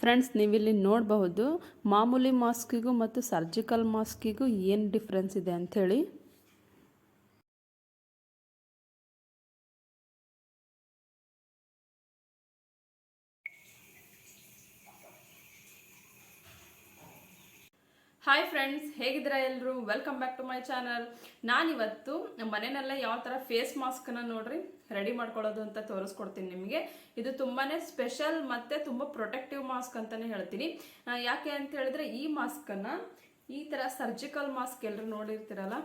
Friends, ನೀವಿಲ್ಲಿ ನೋಡಬಹುದು ಮಾಮೂಲಿ ಮಾಸ್ಕಿಗೂ ಮತ್ತು ಸರ್ಜಿಕಲ್ ಮಾಸ್ಕಿಗೂ ಏನು ಡಿಫ್ರೆನ್ಸ್ ಇದೆ ಅಂಥೇಳಿ. ಹಾಯ್ ಫ್ರೆಂಡ್ಸ್, ಹೇಗಿದ್ದೀರಾ ಎಲ್ಲರೂ? Welcome back to my channel. ನಾನಿವತ್ತು ಮನೆಯಲ್ಲೇ ಯಾವ ಥರ ಫೇಸ್ ಮಾಸ್ಕನ್ನು ನೋಡ್ರಿ ರೆಡಿ ಮಾಡ್ಕೊಳ್ಳೋದು ಅಂತ ತೋರಿಸ್ಕೊಡ್ತೀನಿ ನಿಮಗೆ. ಇದು ತುಂಬಾ ಸ್ಪೆಷಲ್ ಮತ್ತು ತುಂಬ ಪ್ರೊಟೆಕ್ಟಿವ್ ಮಾಸ್ಕ್ ಅಂತಲೇ ಹೇಳ್ತೀನಿ. ಯಾಕೆ ಅಂತ ಹೇಳಿದ್ರೆ ಈ ಮಾಸ್ಕನ್ನು ಈ ಥರ ಸರ್ಜಿಕಲ್ ಮಾಸ್ಕ್ ಎಲ್ಲರೂ ನೋಡಿರ್ತೀರಲ್ಲ,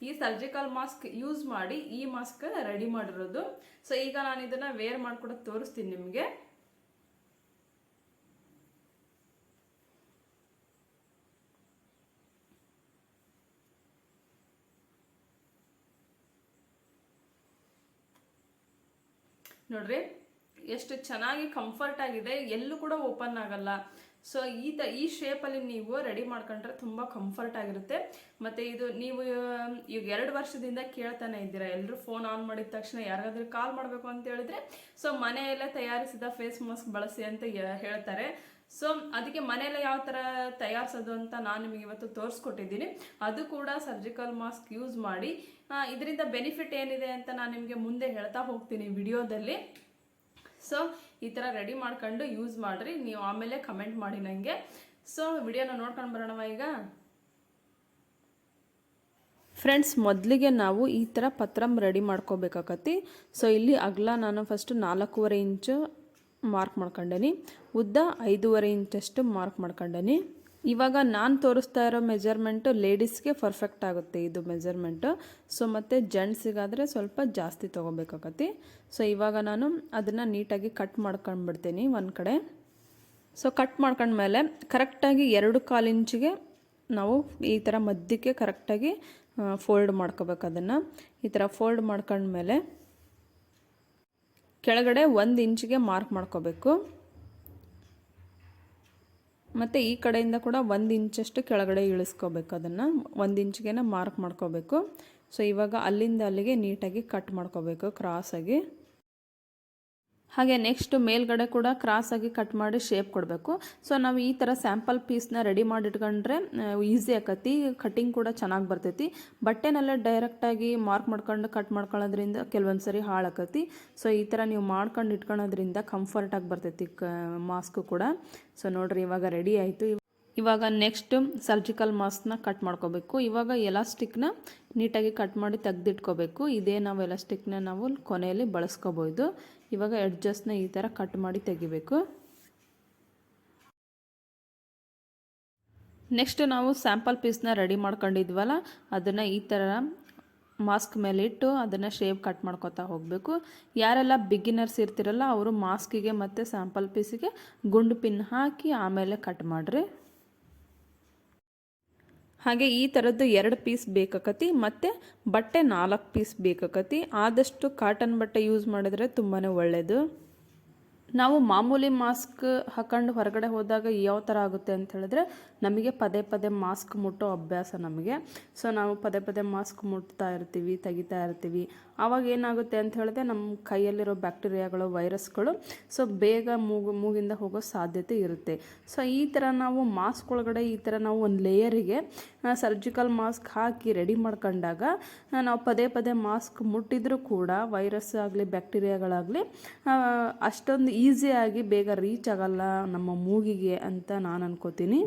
ಈ ಸರ್ಜಿಕಲ್ ಮಾಸ್ಕ್ ಯೂಸ್ ಮಾಡಿ ಈ ಮಾಸ್ಕ್ ರೆಡಿ ಮಾಡಿರೋದು. ಸೊ ಈಗ ನಾನು ಇದನ್ನು ವೇರ್ ಮಾಡ್ಕೊಡೋದು ತೋರಿಸ್ತೀನಿ ನಿಮಗೆ. ನೋಡ್ರಿ ಎಷ್ಟು ಚೆನ್ನಾಗಿ ಕಂಫರ್ಟ್ ಆಗಿದೆ, ಎಲ್ಲೂ ಕೂಡ ಓಪನ್ ಆಗಲ್ಲ. ಸೊ ಈ ಶೇಪಲ್ಲಿ ನೀವು ರೆಡಿ ಮಾಡ್ಕೊಂಡ್ರೆ ತುಂಬ ಕಂಫರ್ಟ್ ಆಗಿರುತ್ತೆ. ಮತ್ತು ಇದು ನೀವು ಈಗ 2 ವರ್ಷದಿಂದ ಕೇಳ್ತಾನೆ ಇದ್ದೀರಾ, ಎಲ್ಲರೂ ಫೋನ್ ಆನ್ ಮಾಡಿದ ತಕ್ಷಣ ಯಾರಿಗಾದ್ರೂ ಕಾಲ್ ಮಾಡಬೇಕು ಅಂತ ಹೇಳಿದ್ರೆ ಸೊ ಮನೆಯಲ್ಲೇ ತಯಾರಿಸಿದ ಫೇಸ್ ಮಾಸ್ಕ್ ಬಳಸಿ ಅಂತ ಹೇಳ್ತಾರೆ. ಸೊ ಅದಕ್ಕೆ ಮನೆಯಲ್ಲೇ ಯಾವ ಥರ ತಯಾರಿಸೋದು ಅಂತ ನಾನು ನಿಮಗೆ ಇವತ್ತು ತೋರಿಸ್ಕೊಟ್ಟಿದ್ದೀನಿ. ಅದು ಕೂಡ ಸರ್ಜಿಕಲ್ ಮಾಸ್ಕ್ ಯೂಸ್ ಮಾಡಿ ಇದರಿಂದ ಬೆನಿಫಿಟ್ ಏನಿದೆ ಅಂತ ನಾನು ನಿಮಗೆ ಮುಂದೆ ಹೇಳ್ತಾ ಹೋಗ್ತೀನಿ ವಿಡಿಯೋದಲ್ಲಿ. ಸೊ ಈ ಥರ ರೆಡಿ ಮಾಡ್ಕೊಂಡು ಯೂಸ್ ಮಾಡಿರಿ, ನೀವು ಆಮೇಲೆ ಕಮೆಂಟ್ ಮಾಡಿ ನನಗೆ. ಸೊ ವಿಡಿಯೋನ ನೋಡ್ಕೊಂಡು ಬರೋಣವ ಈಗ. ಫ್ರೆಂಡ್ಸ್, ಮೊದಲಿಗೆ ನಾವು ಈ ಥರ ಪತ್ರಂ ರೆಡಿ ಮಾಡ್ಕೋಬೇಕಾಕತಿ. ಸೊ ಇಲ್ಲಿ ಅಗಲ ನಾನು ಫಸ್ಟ್ 4.5 ಇಂಚು ಮಾರ್ಕ್ ಮಾಡ್ಕೊಂಡೇನಿ, ಉದ್ದ 5.5 ಇಂಚಷ್ಟು ಮಾರ್ಕ್ ಮಾಡ್ಕೊಂಡೇನಿ. ಇವಾಗ ನಾನು ತೋರಿಸ್ತಾ ಇರೋ ಮೆಜರ್ಮೆಂಟು ಲೇಡೀಸ್ಗೆ ಪರ್ಫೆಕ್ಟ್ ಆಗುತ್ತೆ ಇದು ಮೆಜರ್ಮೆಂಟು. ಸೊ ಮತ್ತು ಜೆಂಟ್ಸಿಗಾದರೆ ಸ್ವಲ್ಪ ಜಾಸ್ತಿ ತೊಗೋಬೇಕಾಗತ್ತೆ. ಸೊ ಇವಾಗ ನಾನು ಅದನ್ನು ನೀಟಾಗಿ ಕಟ್ ಮಾಡ್ಕೊಂಡ್ಬಿಡ್ತೀನಿ ಒಂದು ಕಡೆ. ಸೊ ಕಟ್ ಮಾಡ್ಕೊಂಡ್ಮೇಲೆ ಕರೆಕ್ಟಾಗಿ 2.25 ಇಂಚಿಗೆ ನಾವು ಈ ಥರ ಮಧ್ಯಕ್ಕೆ ಕರೆಕ್ಟಾಗಿ ಫೋಲ್ಡ್ ಮಾಡ್ಕೋಬೇಕು. ಅದನ್ನು ಈ ಥರ ಫೋಲ್ಡ್ ಮಾಡ್ಕೊಂಡ್ಮೇಲೆ ಕೆಳಗಡೆ 1 ಇಂಚಿಗೆ ಮಾರ್ಕ್ ಮಾಡ್ಕೋಬೇಕು. ಮತ್ತು ಈ ಕಡೆಯಿಂದ ಕೂಡ 1 ಇಂಚಷ್ಟು ಕೆಳಗಡೆ ಇಳಿಸ್ಕೋಬೇಕು. ಅದನ್ನು 1 ಇಂಚಿಗೆ ಮಾರ್ಕ್ ಮಾಡ್ಕೋಬೇಕು. ಸೊ ಇವಾಗ ಅಲ್ಲಿಂದ ಅಲ್ಲಿಗೆ ನೀಟಾಗಿ ಕಟ್ ಮಾಡ್ಕೋಬೇಕು ಕ್ರಾಸಾಗಿ. ಹಾಗೆ ನೆಕ್ಸ್ಟ್ ಮೇಲ್ಗಡೆ ಕೂಡ ಕ್ರಾಸಾಗಿ ಕಟ್ ಮಾಡಿ ಶೇಪ್ ಕೊಡಬೇಕು. ಸೊ ನಾವು ಈ ಥರ ಸ್ಯಾಂಪಲ್ ಪೀಸ್ನ ರೆಡಿ ಮಾಡಿಟ್ಕೊಂಡ್ರೆ ಈಸಿ ಆಕತಿ, ಕಟ್ಟಿಂಗ್ ಕೂಡ ಚೆನ್ನಾಗಿ ಬರ್ತೈತಿ. ಬಟ್ಟೆನೆಲ್ಲ ಡೈರೆಕ್ಟಾಗಿ ಮಾರ್ಕ್ ಮಾಡ್ಕೊಂಡು ಕಟ್ ಮಾಡ್ಕೊಳ್ಳೋದ್ರಿಂದ ಕೆಲವೊಂದು ಸರಿ ಹಾಳಾಕತಿ. ಸೊ ಈ ಥರ ನೀವು ಮಾಡ್ಕೊಂಡು ಇಟ್ಕೊಳ್ಳೋದ್ರಿಂದ ಕಂಫರ್ಟಾಗಿ ಬರ್ತೈತಿ ಮಾಸ್ಕು ಕೂಡ. ಸೊ ನೋಡಿರಿ ಇವಾಗ ರೆಡಿ ಆಯಿತು. ಇವಾಗ ನೆಕ್ಸ್ಟು ಸರ್ಜಿಕಲ್ ಮಾಸ್ಕ್ನ ಕಟ್ ಮಾಡ್ಕೋಬೇಕು. ಇವಾಗ ಎಲಾಸ್ಟಿಕ್ನ ನೀಟಾಗಿ ಕಟ್ ಮಾಡಿ ತೆಗೆದಿಟ್ಕೋಬೇಕು. ಇದೇ ನಾವು ಎಲಾಸ್ಟಿಕ್ನ ನಾವು ಕೊನೆಯಲ್ಲಿ ಬಳಸ್ಕೋಬೋದು. ಇವಾಗ ಎಡ್ಜಸ್ನ ಈ ಥರ ಕಟ್ ಮಾಡಿ ತೆಗಿಬೇಕು. ನೆಕ್ಸ್ಟ್ ನಾವು ಸ್ಯಾಂಪಲ್ ಪೀಸ್ನ ರೆಡಿ ಮಾಡ್ಕೊಂಡಿದ್ವಲ್ಲ, ಅದನ್ನು ಈ ಥರ ಮಾಸ್ಕ್ ಮೇಲೆ ಇಟ್ಟು ಅದನ್ನು ಶೇಪ್ ಕಟ್ ಮಾಡ್ಕೊತಾ ಹೋಗಬೇಕು. ಯಾರೆಲ್ಲ ಬಿಗಿನರ್ಸ್ ಇರ್ತಿರಲ್ಲ ಅವರು ಮಾಸ್ಕಿಗೆ ಮತ್ತು ಸ್ಯಾಂಪಲ್ ಪೀಸಿಗೆ ಗುಂಡು ಪಿನ್ ಹಾಕಿ ಆಮೇಲೆ ಕಟ್ ಮಾಡಿರಿ. ಹಾಗೆ ಈ ಥರದ್ದು 2 ಪೀಸ್ ಬೇಕಾಕತಿ ಮತ್ತು ಬಟ್ಟೆ 4 ಪೀಸ್ ಬೇಕಾಕತಿ. ಆದಷ್ಟು ಕಾಟನ್ ಬಟ್ಟೆ ಯೂಸ್ ಮಾಡಿದ್ರೆ ತುಂಬಾ ಒಳ್ಳೆಯದು. ನಾವು ಮಾಮೂಲಿ ಮಾಸ್ಕ್ ಹಾಕೊಂಡು ಹೊರಗಡೆ ಹೋದಾಗ ಯಾವ ಥರ ಆಗುತ್ತೆ ಅಂತ ಹೇಳಿದ್ರೆ ನಮಗೆ ಪದೇ ಪದೇ ಮಾಸ್ಕ್ ಮುಟ್ಟೋ ಅಭ್ಯಾಸ ನಮಗೆ. ಸೊ ನಾವು ಪದೇ ಪದೇ ಮಾಸ್ಕ್ ಮುಟ್ತಾ ಇರ್ತೀವಿ, ತೆಗಿತಾ ಇರ್ತೀವಿ. ಆವಾಗ ಏನಾಗುತ್ತೆ ಅಂತ ಹೇಳಿದ್ರೆ ನಮ್ಮ ಕೈಯಲ್ಲಿರೋ ಬ್ಯಾಕ್ಟೀರಿಯಾಗಳು, ವೈರಸ್ಗಳು ಸೊ ಬೇಗ ಮೂಗಿಂದ ಹೋಗೋ ಸಾಧ್ಯತೆ ಇರುತ್ತೆ. ಸೊ ಈ ಥರ ನಾವು ಮಾಸ್ಕ್ ಒಳಗಡೆ ಈ ಥರ ನಾವು ಒಂದು ಲೇಯರಿಗೆ ಸರ್ಜಿಕಲ್ ಮಾಸ್ಕ್ ಹಾಕಿ ರೆಡಿ ಮಾಡ್ಕೊಂಡಾಗ ನಾವು ಪದೇ ಪದೇ ಮಾಸ್ಕ್ ಮುಟ್ಟಿದ್ರೂ ಕೂಡ ವೈರಸ್ ಆಗಲಿ ಬ್ಯಾಕ್ಟೀರಿಯಾಗಳಾಗಲಿ ಅಷ್ಟೊಂದು ಈಸಿಯಾಗಿ ಬೇಗ ರೀಚ್ ಆಗಲ್ಲ ನಮ್ಮ ಮೂಗಿಗೆ ಅಂತ ನಾನು ಅನ್ಕೋತೀನಿ.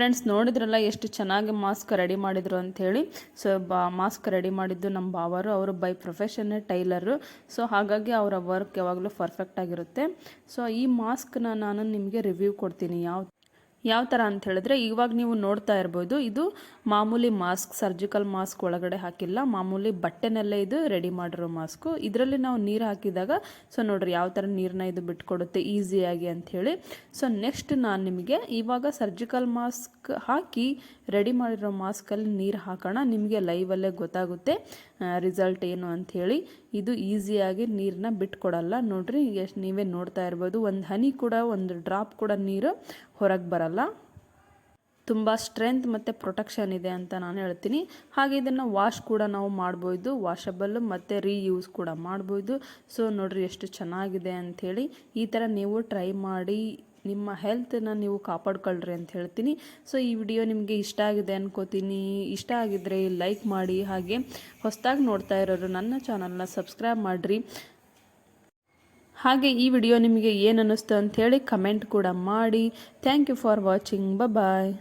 ಫ್ರೆಂಡ್ಸ್ ನೋಡಿದ್ರಲ್ಲ ಎಷ್ಟು ಚೆನ್ನಾಗಿ ಮಾಸ್ಕ್ ರೆಡಿ ಮಾಡಿದರು ಅಂಥೇಳಿ. ಸೊ ಮಾಸ್ಕ್ ರೆಡಿ ಮಾಡಿದ್ದು ನಮ್ಮ ಬಾವರು, ಅವರು ಬೈ ಪ್ರೊಫೆಷನ್ನೇ ಟೈಲರು. ಸೊ ಹಾಗಾಗಿ ಅವರ ವರ್ಕ್ ಯಾವಾಗಲೂ ಪರ್ಫೆಕ್ಟ್ ಆಗಿರುತ್ತೆ. ಸೊ ಈ ಮಾಸ್ಕ್ನ ನಾನು ನಿಮಗೆ ರಿವ್ಯೂ ಕೊಡ್ತೀನಿ ಯಾವ ಥರ ಅಂತ ಹೇಳಿದ್ರೆ, ಇವಾಗ ನೀವು ನೋಡ್ತಾ ಇರ್ಬೋದು, ಇದು ಮಾಮೂಲಿ ಮಾಸ್ಕ್, ಸರ್ಜಿಕಲ್ ಮಾಸ್ಕ್ ಒಳಗಡೆ ಹಾಕಿಲ್ಲ, ಮಾಮೂಲಿ ಬಟ್ಟೆನಲ್ಲೇ ಇದು ರೆಡಿ ಮಾಡಿರೋ ಮಾಸ್ಕು. ಇದರಲ್ಲಿ ನಾವು ನೀರು ಹಾಕಿದಾಗ ಸೊ ನೋಡ್ರಿ ಯಾವ ಥರ ನೀರನ್ನ ಇದು ಬಿಟ್ಕೊಡುತ್ತೆ ಈಸಿಯಾಗಿ ಅಂಥೇಳಿ. ಸೊ ನೆಕ್ಸ್ಟ್ ನಾನು ನಿಮಗೆ ಇವಾಗ ಸರ್ಜಿಕಲ್ ಮಾಸ್ಕ್ ಹಾಕಿ ರೆಡಿ ಮಾಡಿರೋ ಮಾಸ್ಕಲ್ಲಿ ನೀರು ಹಾಕೋಣ, ನಿಮಗೆ ಲೈವಲ್ಲೇ ಗೊತ್ತಾಗುತ್ತೆ ರಿಸಲ್ಟ್ ಏನು ಅಂಥೇಳಿ. ಇದು ಈಸಿಯಾಗಿ ನೀರನ್ನ ಬಿಟ್ಕೊಡಲ್ಲ ನೋಡ್ರಿ, ಎಷ್ಟು ನೀವೇ ನೋಡ್ತಾ ಇರ್ಬೋದು, ಒಂದು ಹನಿ ಕೂಡ, ಒಂದು ಡ್ರಾಪ್ ಕೂಡ ನೀರು ಹೊರಗೆ ಬರಲ್ಲ. ತುಂಬ ಸ್ಟ್ರೆಂತ್ ಮತ್ತು ಪ್ರೊಟೆಕ್ಷನ್ ಇದೆ ಅಂತ ನಾನು ಹೇಳ್ತೀನಿ. ಹಾಗೆ ಇದನ್ನು ವಾಶ್ ಕೂಡ ನಾವು ಮಾಡ್ಬೋದು, ವಾಷಬಲ್ ಮತ್ತು ರೀಯೂಸ್ ಕೂಡ ಮಾಡ್ಬೋದು. ಸೊ ನೋಡ್ರಿ ಎಷ್ಟು ಚೆನ್ನಾಗಿದೆ ಅಂಥೇಳಿ. ಈ ಥರ ನೀವು ಟ್ರೈ ಮಾಡಿ ನಿಮ್ಮ ಹೆಲ್ತನ್ನ ನೀವು ಕಾಪಾಡ್ಕೊಳ್ರಿ ಅಂತ ಹೇಳ್ತೀನಿ. ಸೊ ಈ ವಿಡಿಯೋ ನಿಮಗೆ ಇಷ್ಟ ಆಗಿದೆ ಅನ್ಕೋತೀನಿ. ಇಷ್ಟ ಆಗಿದ್ದರೆ ಲೈಕ್ ಮಾಡಿ, ಹಾಗೆ ಹೊಸದಾಗಿ ನೋಡ್ತಾ ಇರೋರು ನನ್ನ ಚಾನಲ್ನ ಸಬ್ಸ್ಕ್ರೈಬ್ ಮಾಡಿರಿ. ಹಾಗೆ ಈ ವಿಡಿಯೋ ನಿಮಗೆ ಏನು ಅನ್ನಿಸ್ತು ಅಂಥೇಳಿ ಕಮೆಂಟ್ ಕೂಡ ಮಾಡಿ. Thank you for watching. Bye.